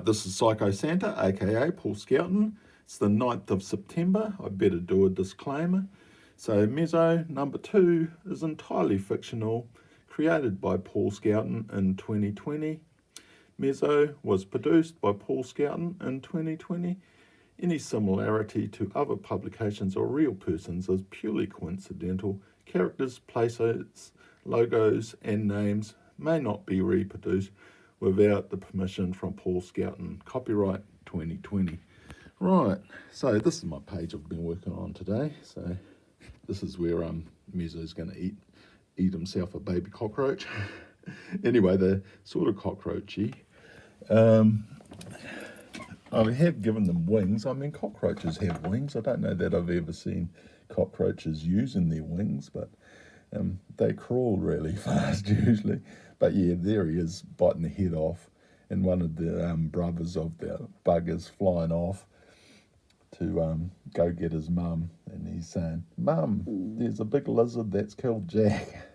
this is Psycho Santa, aka Paul Skelton. It's the 9th of September. I better do a disclaimer. So, MEZO number 2 is entirely fictional, created by Paul Skelton in 2020. MEZO was produced by Paul Skelton in 2020. Any similarity to other publications or real persons is purely coincidental. Characters, places, logos, and names may not be reproduced without the permission from Paul Skelton. Copyright 2020. Right, so this is my page I've been working on today. So this is where MEZO's going to eat himself a baby cockroach. Anyway, they're sort of cockroachy. I have given them wings. I mean, cockroaches have wings. I don't know that I've ever seen cockroaches using their wings, but they crawl really fast usually. But yeah, there he is, biting the head off, and one of the brothers of the buggers flying off to go get his mum, and he's saying, "Mum, there's a big lizard that's killed Jack."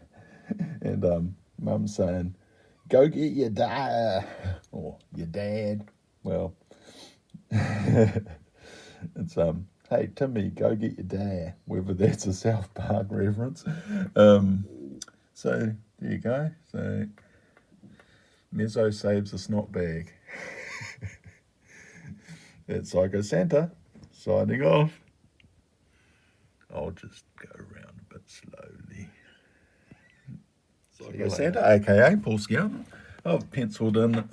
And Mum's saying, "Go get your dad," or your dad. Well, it's hey Timmy, go get your dad, whether that's a South Park reference. So there you go. So MEZO saves a snot bag. That's Psycho Santa signing off. I'll just go around a bit slowly. Psycho Santa, aka Paul Skelton. I've penciled in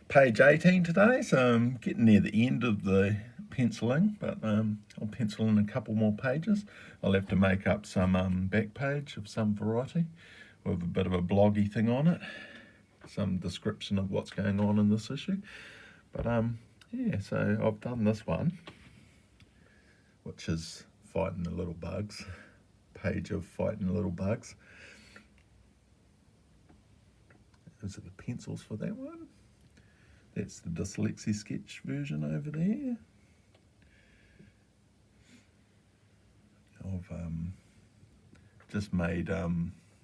page 18 today, so I'm getting near the end of the penciling, but I'll pencil in a couple more pages. I'll have to make up some back page of some variety with a bit of a bloggy thing on it, some description of what's going on in this issue. But yeah, so I've done this one, which is Fighting the Little Bugs, page of Fighting the Little Bugs. Those are the pencils for that one. That's the dyslexia sketch version over there. I've just made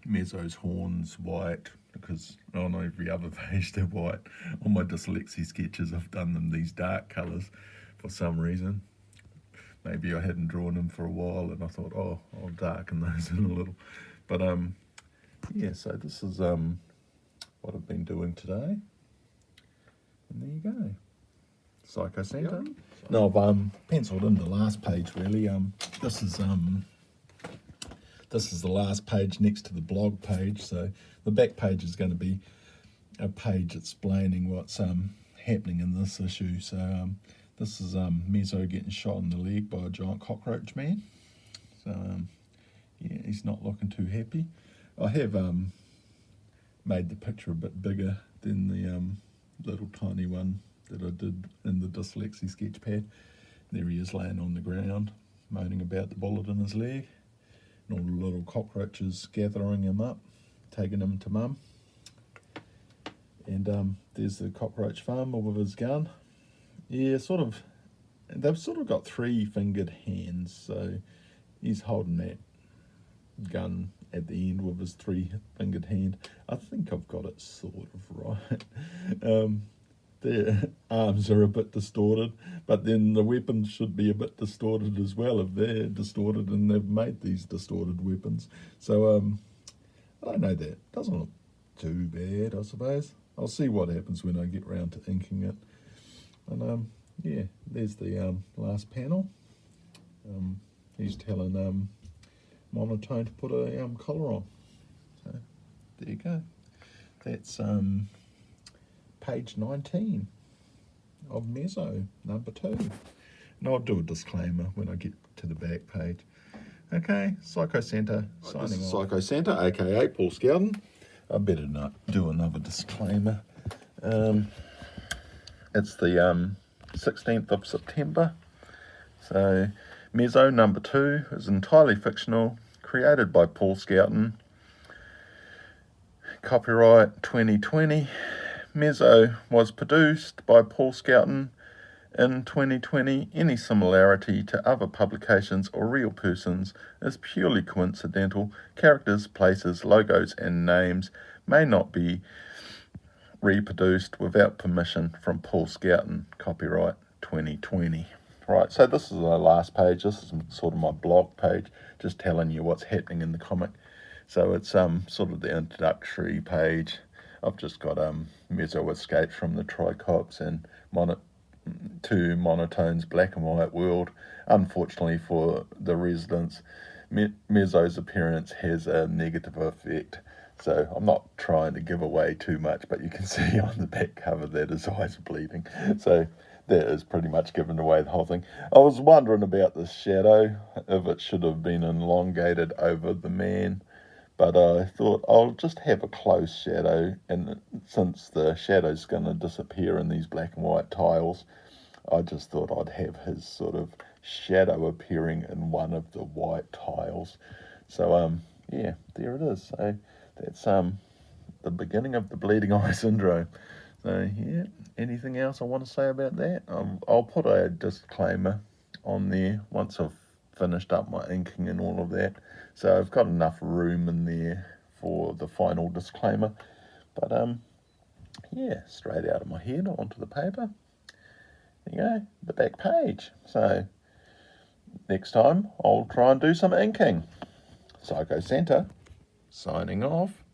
MEZO's horns white, because on every other page they're white. On my dyslexia sketches I've done them these dark colours for some reason. Maybe I hadn't drawn them for a while and I thought, oh, I'll darken those in a little. But yeah, so this is what I've been doing today. And there you go. Psycho Santa. Yep. No, I've penciled in the last page really. This is the last page next to the blog page. So the back page is going to be a page explaining what's happening in this issue. So this is MEZO getting shot in the leg by a giant cockroach man. So yeah, he's not looking too happy. I have made the picture a bit bigger than the little tiny one that I did in the dyslexia sketch pad. There he is laying on the ground, moaning about the bullet in his leg, and all the little cockroaches gathering him up, taking him to Mum. And there's the cockroach farmer with his gun. Yeah, they've sort of got 3-fingered hands, so he's holding that gun at the end with his 3-fingered hand. I think I've got it sort of right. Their arms are a bit distorted, but then the weapons should be a bit distorted as well if they're distorted and they've made these distorted weapons. So I don't know, that doesn't look too bad, I suppose. I'll see what happens when I get round to inking it. And yeah, there's the last panel. He's telling Monotone to put a collar on. So there you go. That's page 19 of MEZO number 2. And I'll do a disclaimer when I get to the back page. Okay, Psycho Santa signing off. Psycho Santa, aka Paul Skelton. I better not do another disclaimer. It's the 16th of September. So MEZO number 2 is entirely fictional, created by Paul Skelton. Copyright 2020. MEZO was produced by Paul Skelton in 2020. Any similarity to other publications or real persons is purely coincidental. Characters, places, logos, and names may not be reproduced without permission from Paul Scouten, copyright 2020. Right, so this is the last page. This is sort of my blog page, just telling you what's happening in the comic. So it's sort of the introductory page. I've just got MEZO escapes from the Tricops and two monotones, black and white world. Unfortunately for the residents, MEZO's appearance has a negative effect. So I'm not trying to give away too much, but you can see on the back cover that his eyes are bleeding. So that is pretty much giving away the whole thing. I was wondering about the shadow, if it should have been elongated over the man, but I thought I'll just have a close shadow, and since the shadow's going to disappear in these black and white tiles, I just thought I'd have his sort of shadow appearing in one of the white tiles. So yeah, there it is. So that's the beginning of the bleeding eye syndrome. So yeah, anything else I want to say about that? I'll put a disclaimer on there once I've finished up my inking and all of that. So I've got enough room in there for the final disclaimer. But yeah, straight out of my head onto the paper. There you go, the back page. So next time I'll try and do some inking. Psycho Santa, signing off.